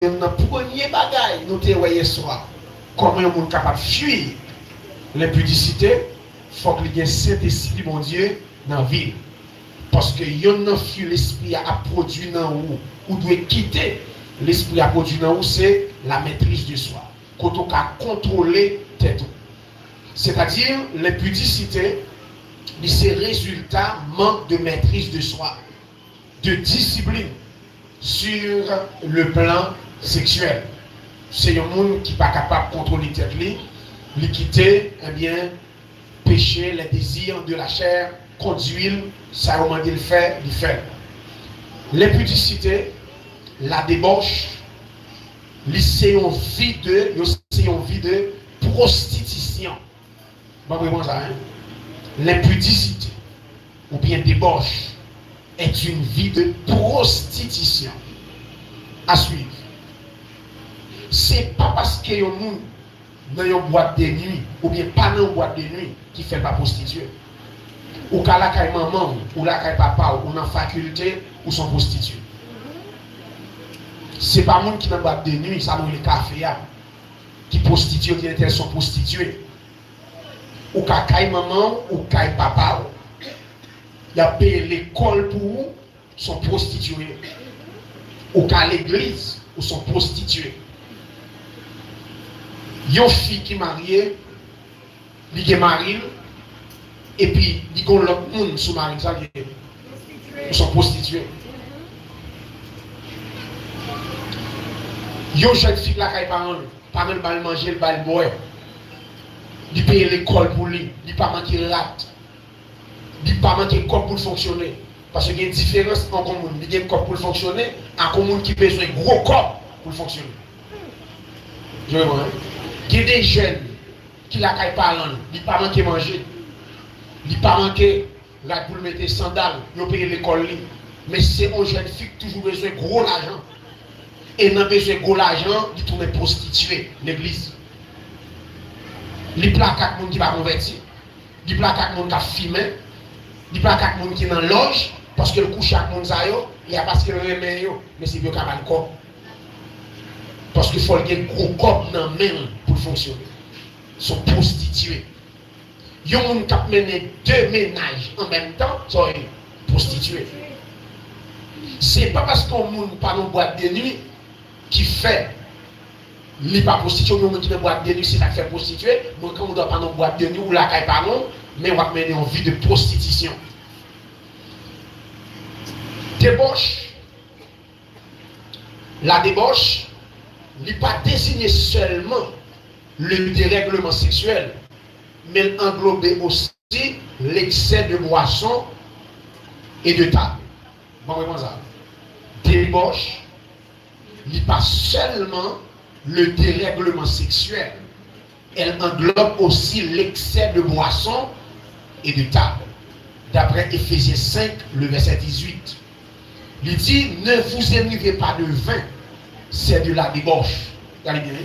le premier bagage, nous te voyons soir. Comment on est capable de fuir l'impudicité, il faut qu'il y ait Saint-Esprit, mon Dieu, dans la ville. Parce que yon nan fuit l'esprit a produit dans ou doit quitter l'esprit a produit dans ou, c'est la maîtrise de soi. Quand on a contrôlé tête. C'est-à-dire, l'impudicité, c'est résultat manque de maîtrise de soi, de discipline sur le plan sexuel. C'est un monde qui n'est pas capable de contrôler tête, lui quitter, eh bien, péché, les désirs de la chair, conduire, ça on dit le fait, il fait. L'impudicité, la débauche, c'est une vie de prostitution. Bon, vraiment ça, hein? L'impudicité, ou bien débauche, est une vie de prostitution. À suivre. C'est pas parce que yon moun dans une boîte de nuit, ou bien pas dans une boîte de nuit, qui fait pas prostituer. Ou qu'à la caille maman, ou la caille papa, ou dans la faculté, ou sont prostitués. C'est pas monde qui dans boîte de nuit, ça nous les cafés, qui prostituent, qui sont prostitués. Ou qu'à caille maman, ou caille papa, il y a payé l'école pour eux, sont prostitués. Ou qu'à l'église, ou sont prostitués. Yon fille qui mariée, li est mariée, et puis il y a l'autre monde sous mari, ça ils sont prostitués. Yon jeune fille qui n'a pas même manger, le bal boire. Il paye l'école pour lui, il pas manquer rate, il pas manquer corps pour fonctionner. Parce qu'il y a une différence entre un monde qui a un corps pour fonctionner et un monde qui a besoin de gros corps pour fonctionner. Je vois, hein? Il y a des jeunes qui n'ont pas ils pas manquer manger, ils pas manquer pour mettre des sandales, ils payer l'école. Mais c'est un jeune fille qui a toujours besoin de gros l'argent. Et n'a besoin de gros l'argent, il tourne prostituer l'église. Il y a 4 personnes qui ne sont pas convertis, il y a 4 personnes qui ont fumé, il y a 4 personnes qui sont dans la loge, parce que le coup chaque monde il y a parce que le remet, mais c'est bien qu'il y a le corps. Parce qu'il faut qu'il y ait un gros corps dans la main pour fonctionner. Ils sont prostitués. Il y a des gens qui mènent 2 ménages en même temps, ils sont prostitués. Ce n'est pas parce qu'on ne pas dans boîte de nuit qui fait, il n'est pas prostitué, mais on qui dans boîte de nuit, c'est ça qui fait prostituer. Donc quand on ne doit pas dans boîte de nuit ou la caille pas non, mais on va mener en vie de prostitution. Débauche. La débauche n'est pas désigné seulement le dérèglement sexuel, mais elle englobe aussi l'excès de boisson et de table. Bon, comment ça? Débauche n'est pas seulement le dérèglement sexuel, elle englobe aussi l'excès de boisson et de table. D'après Éphésiens 5, le verset 18. Il dit, ne vous énivrez pas de vin, c'est de la débauche. Regardez bien.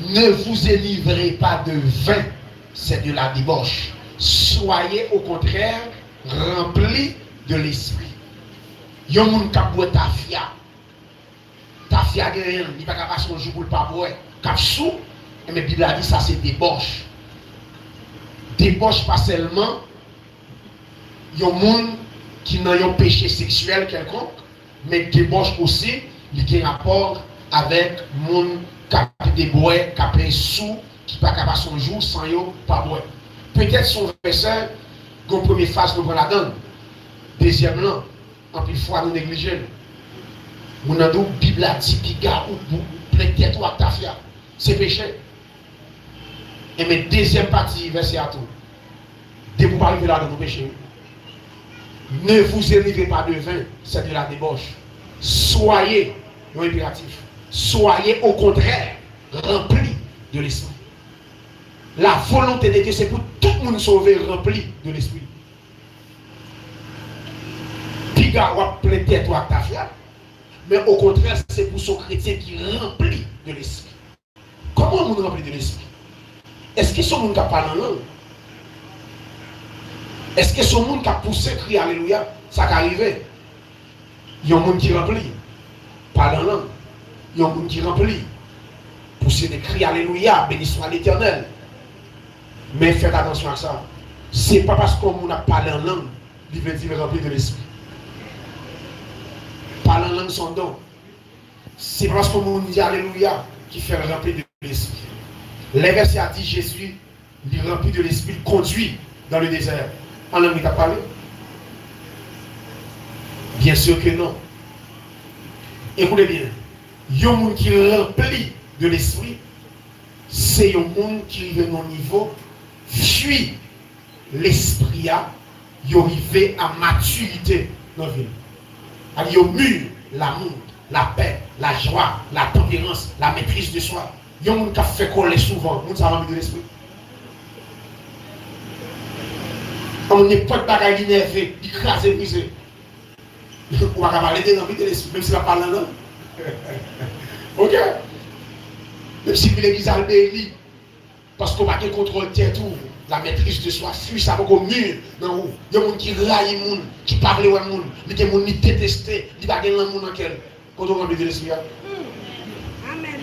Ne vous énivrez pas de vin, c'est de la débauche. Soyez au contraire remplis de l'esprit. Yon moun kap boit tafia. Tafia gen, il pas capable son jour pour pas boire. Kap sou, mais Bible a dit ça c'est débauche. Débauche pas seulement yon moun qui n'a un péché sexuel quelconque, mais débauche aussi, il a un rapport avec mon qui des bois, qui est sous, qui pas capable son jour sans yo pas boire. Peut-être son verset, comme première phase nous prend la donne. Deuxième là, en plus fois nous négligeons. Mon ando Bible a dit piga ou peut-être ou tafia. C'est péché. Et mais deuxième partie verset à tout. Dès que vous parlez de là dans nos péchés. Ne vous énivrez pas de vin, c'est de la débauche. Soyez, non impératif, soyez au contraire remplis de l'esprit. La volonté de Dieu, c'est pour tout le monde sauver, rempli de l'esprit. Piga ou plein tête ou tafia, mais au contraire, c'est pour son chrétien qui remplit de l'esprit. Comment on remplit de l'esprit? Est-ce que son monde qui parle en langue? Est-ce que ce monde qui a poussé crier Alléluia, ça qui arrive? Il y a un monde qui remplit, pas dans langue. Il y a un monde qui remplit. Pousser des cris alléluia, béni soit l'Éternel. Mais faites attention à ça. Ce n'est pas parce qu'on a parlé en langue, il veut dire rempli de l'esprit. Parler en langue son don. C'est pas parce qu'on dit alléluia qui fait remplir de l'esprit. Les versets a dit Jésus, il remplit de l'esprit, il conduit dans le désert. En langue, il t'a parlé? Bien sûr que non. Écoutez bien. Il y a un monde qui remplit de l'esprit, c'est un monde qui arrive à un niveau, fuit l'esprit, il arrive à maturité dans la vie. Il y a mûr l'amour, la paix, la joie, la tempérance, la maîtrise de soi. Il y a un monde qui a fait coller souvent, monde ça remplit de l'esprit. On n'est pas de bagaille énervé, écrasé, brisé. On va parler de l'esprit de l'esprit, même si on parle en langue. Ok? Même si l'église a le parce qu'on va pas contrôle de tout, la maîtrise de soi, fuit ça, beaucoup mieux. Il y a des gens qui raillent les gens, qui parlent aux gens, il y a des gens qui détestent, qui ne pas les gens dans quel. Quand on remplit de l'esprit. Amen.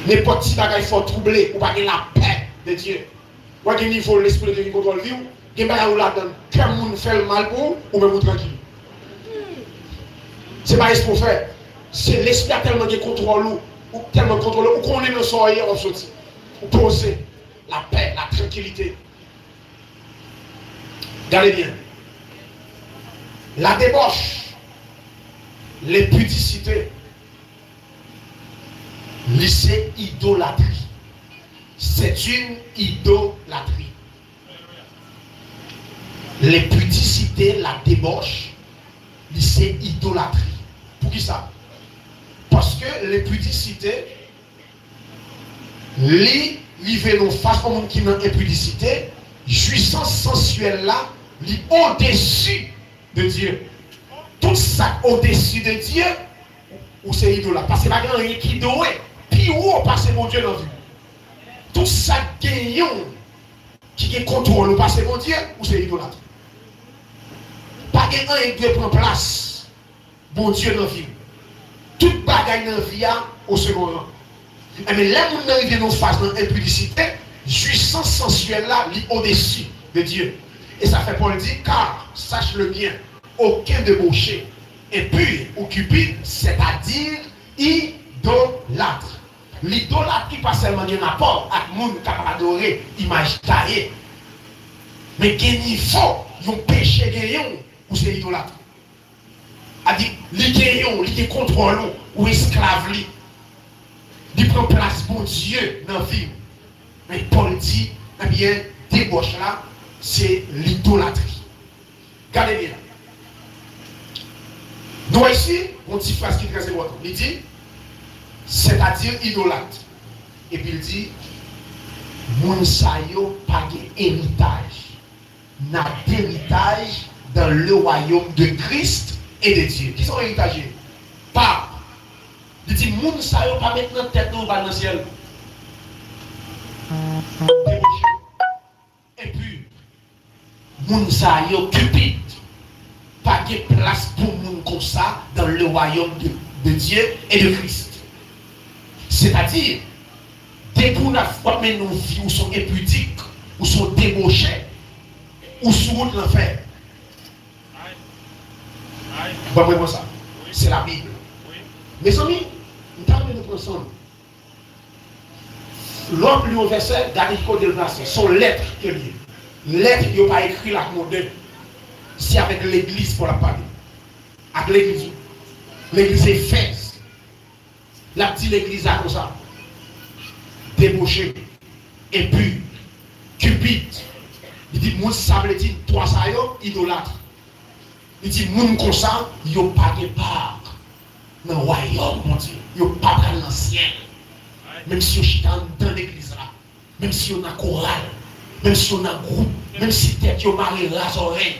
N'importe qui il faut troubler, ou pas la paix de Dieu. Ou à niveau l'esprit de Dieu qui contrôle la vie, il y a des gens là-dedans, quel monde fait le mal pour ou même tranquille. Ce n'est pas ce qu'on fait. C'est l'esprit a tellement de contrôle ou tellement contrôlé ou qu'on est dans le soleil on sortit. Ou poser la paix, la tranquillité. Regardez bien. La débauche, l'impudicité, c'est idolâtrie. C'est une idolâtrie. L'impudicité, la débauche, c'est idolâtrie. Pour qui ça? Parce que l'impudicité, li nous face au monde qui n'a impudicité, jouissance sensuelle là, li au-dessus de Dieu. Tout ça au-dessus de Dieu, ou c'est idolâtre. Parce que pas rien qui doit, puis où passer mon Dieu dans la vie. Tout ça gagnant qui contrôle ou passer mon Dieu, ou c'est idolâtre. Pas rien qui doit prendre place, bon Dieu dans la vie. Toute bagaille dans la vie au second rang. Mais là, nous arrivons nos phases dans l'impudicité, jouissance sensuelle là, au-dessus de Dieu. Et ça fait Paul dire, car, sache-le bien, aucun débauché impur ou cupide, c'est-à-dire idolâtre. L'idolâtrie, pas seulement un rapport avec le monde qui a adoré, image taillée, mais il faut, ils ont péché gagnant, ou c'est idolâtre. A dit, les gagnants, les contrôlants, ou esclaves, il prend place pour Dieu dans la vie. Mais Paul dit, eh bien, débauche là, c'est l'idolâtrie. Regardez bien. Nous ici, on dit phrase qui est très importante. Il dit, c'est-à-dire idolâtre. Et puis il dit, moun sa yo pas d'héritage. N'a d'héritage dans le royaume de Christ et de Dieu. Qui sont héritagés? Pas. Il dit, moun sa yo pas mettre notre tête dans le ciel. Et puis, moun sa yo cupide. Pas de place pour moun comme ça dans le royaume de Dieu et de Christ. C'est-à-dire, dès qu'on a formé nos vies où sont impudiques, où sont débauchés, ou sous route l'enfer. Bon, vraiment ça. C'est la Bible. Mes amis, nous avons nous ensemble. L'homme plus au verset, David de place, son lettre que lié. Lettre, il n'a pas écrit la modèle. C'est avec l'église pour la parler. Avec l'église. L'église est faite. La petite église a comme ça. Débauché. Et puis, cupide. Il dit, moun sable dit, toi ça yo, idolâtre. Il dit, moun comme ça, yo pas de part dans le royaume, mon Dieu. Yo pas dans l'ancien. Même si on est dans l'église là. Même si on a chorale. Même si on a groupe. Même si tête yo marre ras oreille.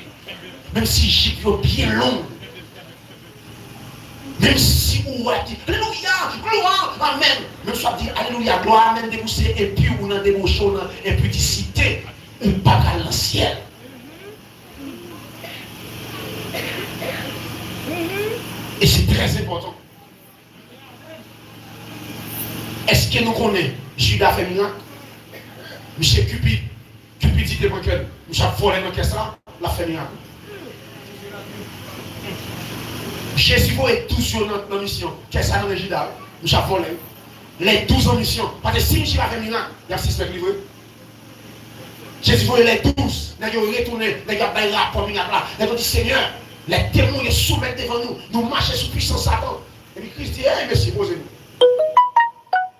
Même si jipe yo bien long. Même si vous êtes dit, Alléluia, gloire, Amen. Même si vous dites, Alléluia, gloire, Amen, déboussé, et puis vous avez débouché dans l'impudicité, ou pas dans le ciel. Et c'est très important. Est-ce que nous connaissons Judas fait miracle? Monsieur Cupid dit devant que nous avons volé dans caisse là, la fait miracle. Jésus est toujours dans la mission. Qu'est-ce que ça dans le Judas? Nous avons volé. Les 12 en mission. Parce que si Jésus a fait miracle, il y a 6 mecs livrés. Jésus voulait les 12. Nous avons retourné, nous avons fait un rapport miracle là. Nous avons dit Seigneur, les démons les soumettent devant nous. Nous marchons sous puissance Satan. Et puis Christ dit, hey monsieur, posez-nous.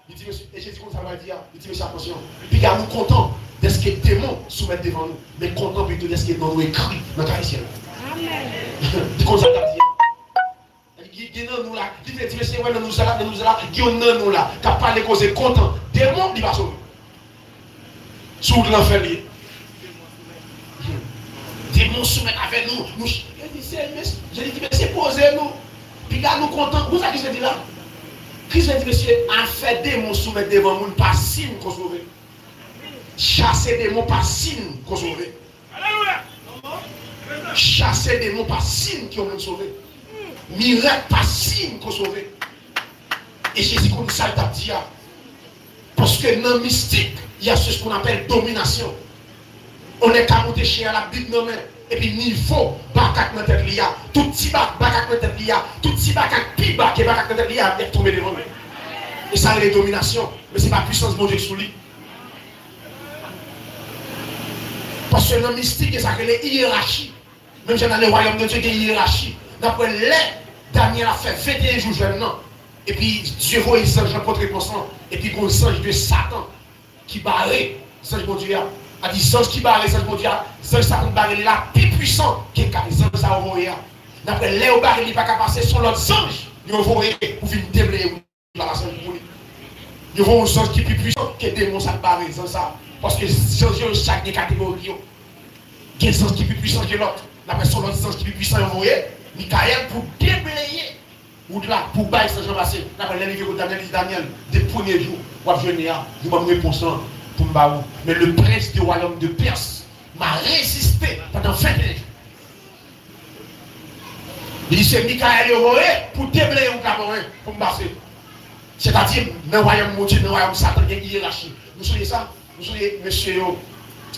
Il dit, monsieur, et Jésus, comme ça va dire, il dit, monsieur, attention. Puis, nous contents de ce que les démons soumettent devant nous, mais contents plutôt de ce que nous écrit dans le ciel. Amen. Il comme ça va dire. Il dit, nous là, il dit, monsieur, nous là, il nous là, qui a parlé cause content. Démons, il va sauver. Sous l'enfer lié. Démons soumettent avec nous. Je dis, monsieur, posez-nous. Puis là, nous contents. Vous savez ce que je dis là? Christ dit, monsieur, en fait des démons soumettre devant nous, pas signe qu'on sauve. Chasser des démons, pas signe qu'on sauve. Chasser des démons, pas signe qu'on nous sauve. Miracle, pas signe qu'on sauve. Et Jésus, comme ça, il a dit, parce que dans le mystique, il y a ce qu'on appelle domination. On est qu'à monter chez la Bible, non, et puis niveau bakak dans tête liya tout petit bakak dans tête liya tout petit bakak pi bakak dans tête liya est tombé devant nous et ça c'est la domination mais c'est pas puissance de Dieu sous lui parce que dans le mystique ça c'est les hiérarchies même dans le royaume de Dieu il y a une hiérarchie d'après les Daniel a fait 21 jours jeune non et puis Dieu voit les anges contre constant et puis qu'on ange de Satan qui barré ange de Dieu a dit ange qui barré ange de Dieu ange ça barré là plus puissant que les anges ça envoyé d'après les au barré il pas capable passer sur l'autre ange il envoyé pour venir déblayer la nation pour lui il voit un ange qui est plus puissant que démon ça barré ça parce que ange chaque des catégories quel ange qui est plus puissant que l'autre d'après son l'autre ange qui est plus puissant envoyé Michael pour déblayer ou là pour bailler ce Jean passé d'après les livres de Daniel des premiers jours pour venir je vais me répondre pour me battre mais le prince du royaume de Perse m'a résisté pendant 20 ans il dit c'est Michael pour déblayer ou cameroun pour me battre c'est-à-dire dans le royaume de Dieu dans le royaume de Satan il y a une hiérarchie vous savez ça vous savez monsieur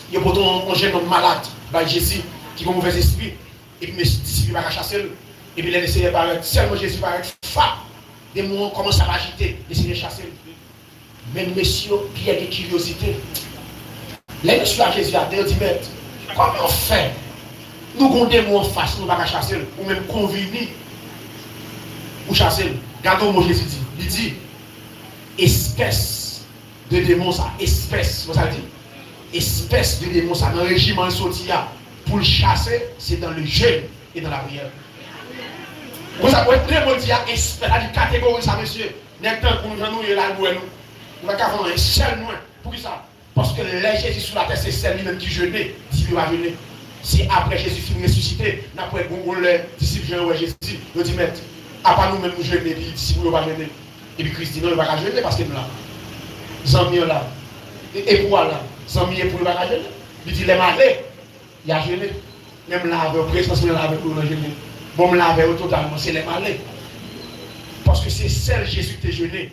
il y a pourtant un jeune homme malade par Jésus qui a un mauvais esprit et puis mes disciples ne vont pas chasser et puis les laisser paraître seulement Jésus paraît fat des mots commencent à agiter essayer de chasser mais monsieur il y a des curiosités les messieurs à Jésus a dit mais comment on fait nous avons des mots en face nous ne pouvons pas chasser ou même convenir pour chasser regardons moi Jésus dit il dit espèce de démon ça espèce vous savez dit espèce de démon ça dans le régiment sorti pour le chasser c'est dans le jeûne et dans la prière vous avez très bon dire espèce la catégorie ça monsieur n'est pas pour nous et là nous on va avoir un seul moins pour ça parce que les Jésus sur la terre c'est celle lui-même qui jeûnait dit il va jeûner si après Jésus finit ressuscité d'après les disciples Jean Jésus il dit mais à part nous-mêmes nous jeûner puis disciples ne va jeûner et puis Christ dit non il va pas jeûner parce que nous là Zami là et pour là Zami pour il va jeûner il dit les malais il a jeûné même là avec présence là avec nous jeûner bon me laver totalement c'est les malais parce que c'est celle Jésus qui a jeûné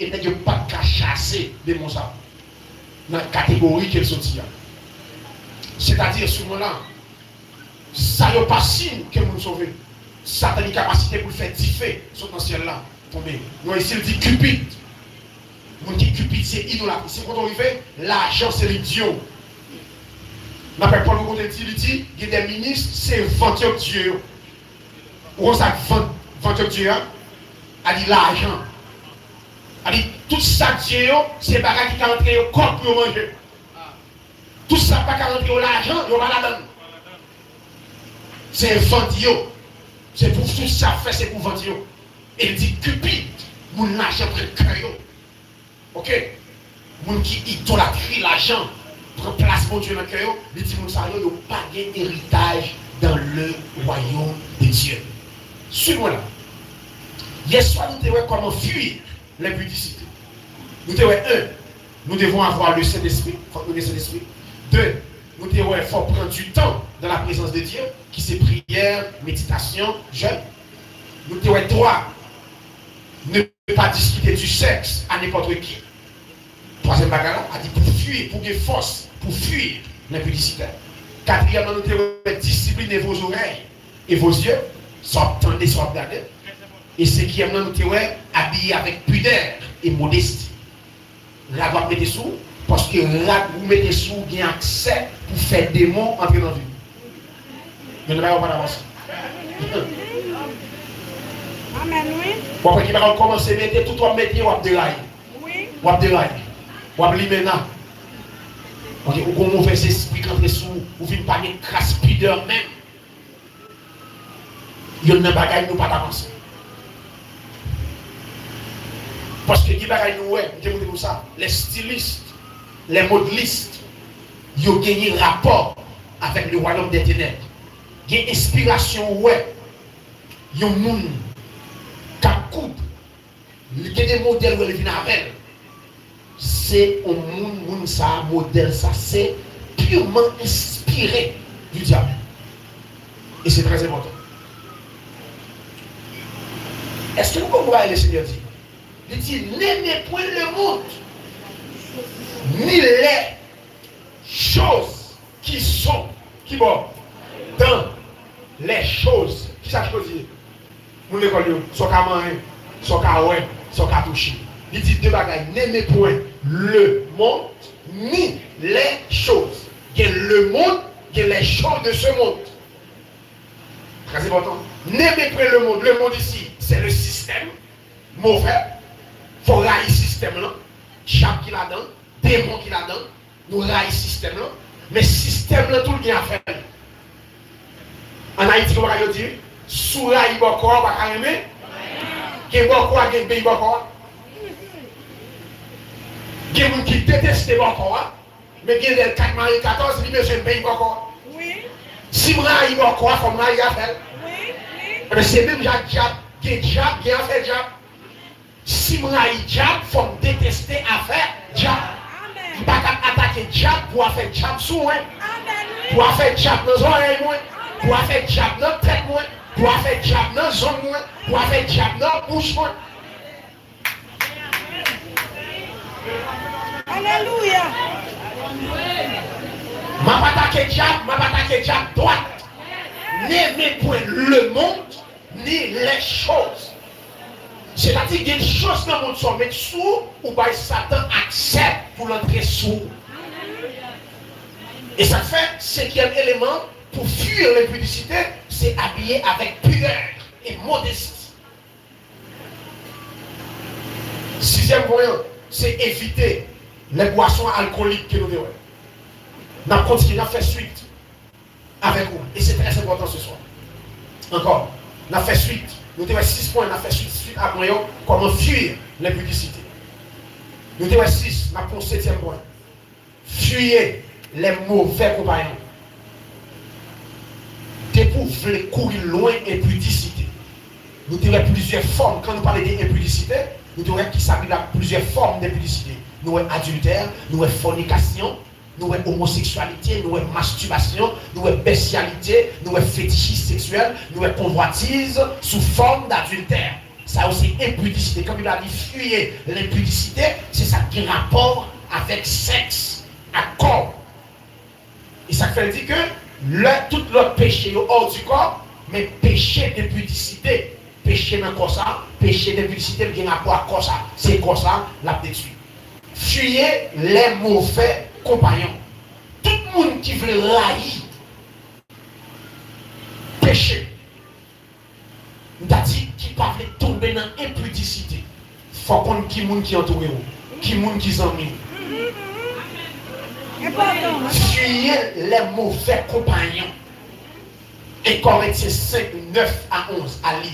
et n'a pas qu'à chasser des monstres dans la catégorie qu'elle sortit c'est-à-dire ce moment-là ça n'est pas signe que nous sauver ça a une capacité pour faire differ ce potentiel là tomber nous ici il dit Cupid mon qui Cupid c'est idolâtre c'est quand on arrive l'argent c'est l'idiot n'appelle pas le côté il dit il y a des ministres c'est venteur Dieu ou ça venteur Dieu a dit l'argent a dit tout ça Dieu c'est bagage qui va rentrer au corps pour manger tout ça pas qu'à rentrer l'argent il va la donner c'est venteur c'est pour tout ça fait c'est pour venteur et il dit Cupid mon argent près cœur ok mon qui idolâtrie l'argent prend place pour Dieu dans le cœur il dit mon ça yo pas d'héritage dans le royaume de Dieu suivons là hier soir nous devons comment fuir l'impudicité nous devons nous devons avoir le Saint-Esprit faut connaître le Saint-Esprit 2 nous devons faut prendre du temps dans la présence de Dieu qui c'est prière méditation jeûne nous devons 3 ne ne pas discuter du sexe à n'importe qui. Troisième bagarre, a dit pour fuir, pour des forces, pour fuir l'impudicité. Quatrièmement, nous devons discipliner vos oreilles et vos yeux, sans entendre, sans regarder. Et cinquièmement, nous devons habiller avec pudeur et modestie. Là, vous mettez sous, parce que là, vous mettez sous, vous avez accès pour faire des mots entrer dans la vie. Je ne vais pas avancer. Amen, oui. Bon, après, il va commencer à mettre tout le métier, ou à dérailler. Oui. Ou à dérailler. Ou à limena. Ok, ou comme mauvais esprit quand vous sous, ou venez pas de crasse pudeur même. Il y a une bagaille, nous pas d'avancer. Parce que qui bagaille nous, je vous dis ça, les stylistes, les modélistes, ils ont gagné rapport avec le royaume des ténèbres. Il y a une inspiration, ouais. Il y a un monde qui coupe. Il y a des modèles où ils viennent avec. C'est un monde, ça, modèle, ça, c'est purement inspiré du diable. Et c'est très important. Est-ce que vous comprenez le Seigneur dit? Il dit, n'aimez point le monde, ni les choses qui sont, qui vont dans les choses. Qui ça chose dit? Vous ne connaissez pas, soit qu'à manger, soit qu'à ouais, soit qu'à toucher. Il dit deux bagailles, n'aimez point le monde, ni les choses. Il y a le monde, il y a les choses de ce monde. Très important. N'aimez point le monde. Le monde ici, c'est le système mauvais. Il faut railler le système là. Chaque qui là-dedans, démon qui là-dedans, nous raillons le système là. Mais le système là, tout le monde a fait. En Haïti, on va dire, sous railler beaucoup, on va aimer. Qui est beaucoup, qui est beaucoup. Il y a des gens qui détestent beaucoup, mais il y a des 4 Marie 14, il y a des pays beaucoup. Oui. Si je raille beaucoup, il faut que je raille à faire. Oui. C'est même Jacques Diab, qui est Diab, qui a fait Diab. Si je raille Diab, il faut me détester à faire Diab. Je ne peux pas attaquer Diab pour faire Diab sous moi. Pour faire Diab dans les oreilles, pour faire Diab dans la tête, pour faire Diab dans la zone, pour faire Diab dans la bouche. Alléluia. Ma attaquer Diab droite. N'aimez point le monde, ni les choses. C'est-à-dire qu'il y a des choses dans le monde qui sont mises sous, ou bien Satan accepte pour l'entrer sous. Et ça fait, cinquième élément, pour fuir l'impudicité, c'est habiller avec pudeur et modestie. Sixième point, c'est éviter les boissons alcooliques que nous devons. Nous continuons à faire suite avec vous. Et c'est très important ce soir. Encore, nous avons fait suite. Nous devons 6 points, nous avons fait suite à comment fuir l'impudicité. Nous devons 6, nous avons 7e point. Fuyez les mauvais compagnons. Dès pour vous courir loin l'impudicité. Nous devons plusieurs formes. Quand nous parlons d'impudicité, nous devons qui s'habille à plusieurs formes d'impudicité. Nous avons adultère, nous avons fornication, nous avons homosexualité, nous avons masturbation, nous avons bestialité, nous avons fétichisme sexuel, nous avons convoitise sous forme d'adultère. Ça aussi impudicité. Comme il a dit, fuyez l'impudicité, c'est ça qui a rapport avec sexe, accord. Et ça fait dire que tout le péché est hors du corps, mais péché d'impudicité, péché dans le corps ça, péché d'impudicité, il y a un rapport à corps ça. C'est corps ça, la détruit. Fuyez les mauvais compagnons. Tout le monde qui veut railler, péché, nous avons dit qui ne veut tomber dans l'impudicité. Il faut qu'on qui est qui entoure, qui est qui s'ennuie. Fuyez les mauvais compagnons. Et Corinthiens 5, 9 à 11 à lire.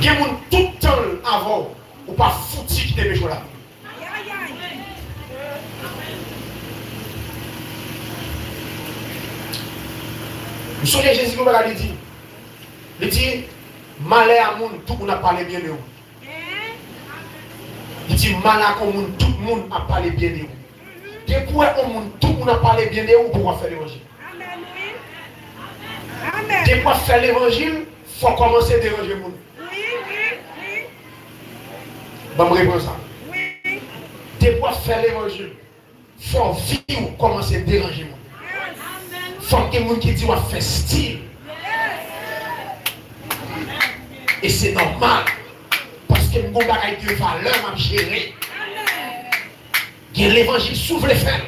Il y a tout le temps avant, ou pas foutu qui te met là. Vous savez, Jésus nous a dit, il dit, malheur à monde, tout le monde a parlé bien de vous. Il dit, malheur à monde, tout le monde a parlé bien de vous. Depuis au monde, tout le monde a parlé bien de vous pour faire l'évangile. Amen. Dès qu'on fait l'évangile, il faut commencer à déranger le monde. Oui. Bon, je réponds ça. Oui. Dès qu'on fait l'évangile, il faut vivre, commencer à déranger le monde. Il faut que les gens qui disent qu'on fait style. Et c'est normal. Parce que mon bagage de valeur m'a géré. L'évangile s'ouvre les fers.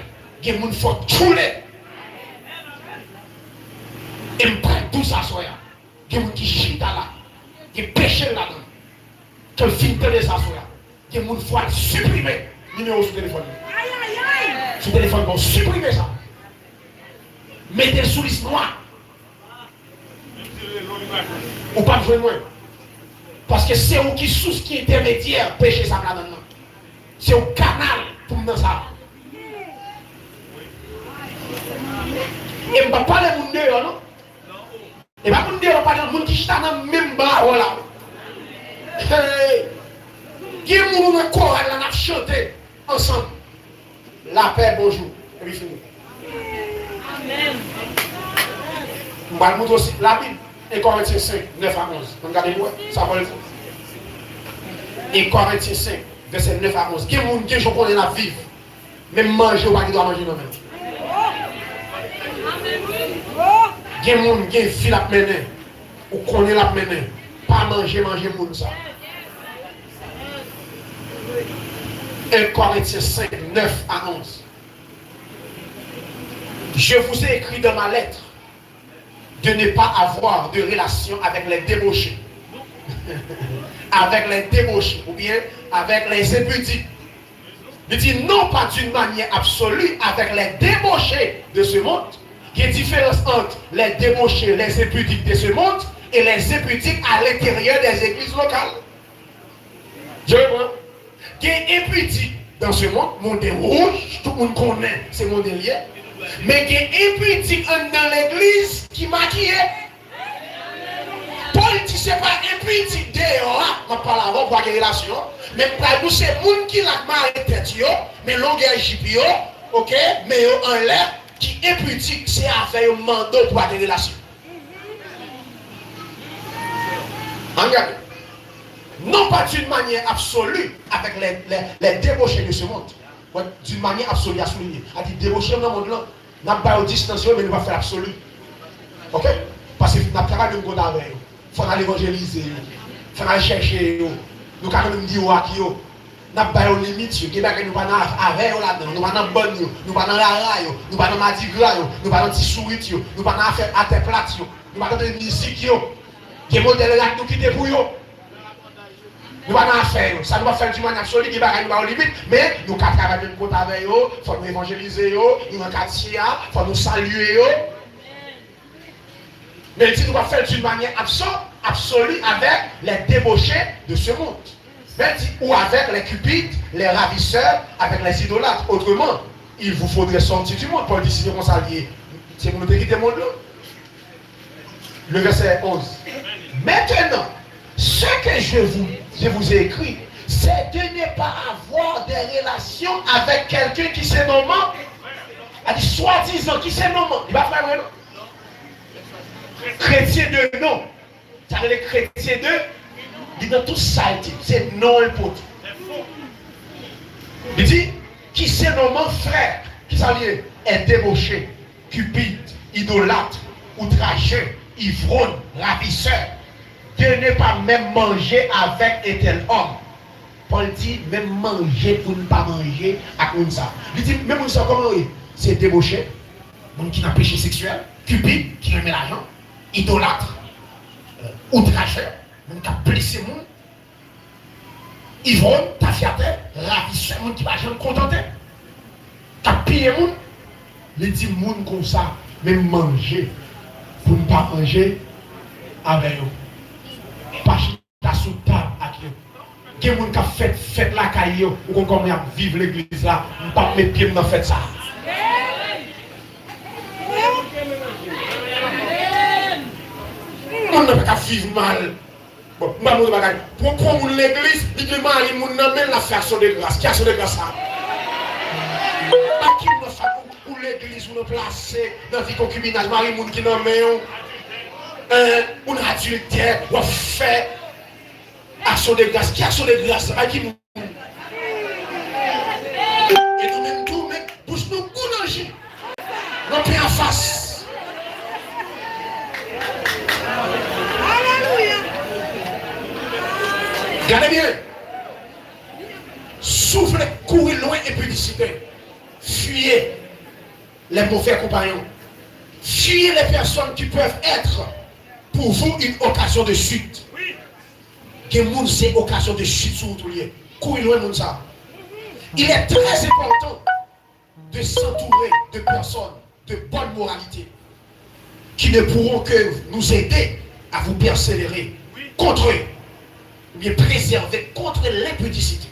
Il y a des gens qui font tout les. Et je prends tout ça sur là. Il y a des gens qui chita là. Qui pêchent là-dedans. Qui filtrent les ça sur là. Il y a des gens qui font supprimer le numéro sur le téléphone. Sur le téléphone, ils vont supprimer ça. Mettez sous liste noire. Ou pas besoin de moi. Parce que c'est vous qui sous qui est intermédiaire péché ça là-dedans. C'est au canal pour nous ça. Et je ne vais pas parler de monde dehors, non? Et pas de monde dehors, parler de monde qui chita dans le même bar, voilà. Qui est mon nom chorale, on a chanté ensemble. La paix, bonjour. Et puis fini. Amen. Je vais vous montrer aussi la Bible. Et Corinthiens 5, 9 à 11. Regardez-moi, ça va le dire. Et Corinthiens 5, verset 9 à 11. Qui est mon qui je connais la vivre? Même manger ou pas qui doit manger non même. Il y a des gens qui ont une fille à mener, ou connaît la mener, pas manger moun ça. 1 Corinthiens 5, 9 à 11. Je vous ai écrit dans ma lettre de ne pas avoir de relation avec les débauchés. Avec les débauchés, ou bien avec les impudiques. Il dit non pas d'une manière absolue avec les débauchés de ce monde. Il y a une différence entre les débauchés, les impudiques de ce monde et les impudiques à l'intérieur des églises locales. Je vois. Il y a un impudique dans ce monde, monde rouge, tout le monde connaît, c'est mon délire. Mais il y a un impudique dans l'église qui maquille. Paul dit c'est pas impudique dehors, je parle avant pour avoir relation, mais pour nous c'est le monde qui l'a marqué tête, mais longueur jipio, ok, mais en l'air. Qui est impudique, c'est avec un mandat pour avoir des relations. Regardez. Non pas d'une manière absolue avec les débauchés de ce monde. D'une manière absolue à souligner. A dit débaucher dans le monde là, n'a pas au distance, mais nous va faire absolu. Ok? Parce que nous n'avons pas de nous avec eux. Il faut aller évangéliser. Il faut aller chercher. Nous avons nous dire à qui nous n'avons pas de limites. Nous n'avons pas avec eux là-dedans. Nous n'avons pas de bonne. Nous n'avons pas de la raille. Nous n'avons pas de madigra. Nous n'avons pas de sourit. Nous n'avons pas de faire à tes plates. Nous n'avons pas de musique. Qui est modèle là nous quitter pour eux. Nous n'avons pas faire. Ça nous va faire du manière absolue qui va nous limite. Mais nous avons travailler même côté avec eux. Il faut nous évangéliser. Nous avons quartier. Il faut nous saluer. Mais il nous va faire d'une manière absolue avec les débauchés de ce monde. Ou avec les cupides, les ravisseurs, avec les idolâtres. Autrement, il vous faudrait sortir du monde. Paul dit si vous s'alliez. C'est pour nous quitter le monde là. Le verset 11. Maintenant, ce que je vous ai écrit, c'est de ne pas avoir des relations avec quelqu'un qui s'est nommé, soi-disant qui s'est nommé. Il va faire vraiment. Chrétien de nom. Ça veut dire chrétien de. Il dans tout ça, c'est non important. Il dit, qui s'est nommé frère, qui s'allie est débauché, cupide, idolâtre, outrageux, ivrogne, ravisseur, de ne pas même manger avec un tel homme. Paul dit, même manger pour ne pas manger à comme ça. Il dit, même ça, comment c'est débauché, monde qui n'a péché sexuel, cupide, qui remet l'argent, idolâtre, outrageur, monde qui a blessé le monde, ivrogne, tafiateur, ravisseur, monde qui va jamais contenter, qui a pillé le monde. Il dit, monde comme ça, même manger pour ne pas manger avec eux. Pas chita sous table avec eux. Il y a des gens qui ont fait la caille, ou qui ont vivre l'église là, on ne peut pas mettre pied dans fait ça. On ne peut pas vivre mal. Pour l'église, il dit mal, il m'a même la faire de grâce. Qui a son de grâce ça? Qui pour l'église, on a placé dans le concubinage, Marie Moun qui n'a même. un adultère, ou fait action de grâce. Qui action de grâce? À qui nous? Et nous même tout, mais bouche nous goûter. Nous paix en face. Alléluia. Regardez bien. Soufflez, courez loin et publicité. Fuyez les mauvais compagnons. Fuyez les personnes qui peuvent être pour vous une occasion de chute. Que moun c'est occasion de chute sur tout lieu. Courez loin moun ça. Il est très important de s'entourer de personnes de bonne moralité qui ne pourront que nous aider à vous persévérer contre eux, ou bien préserver contre l'impudicité.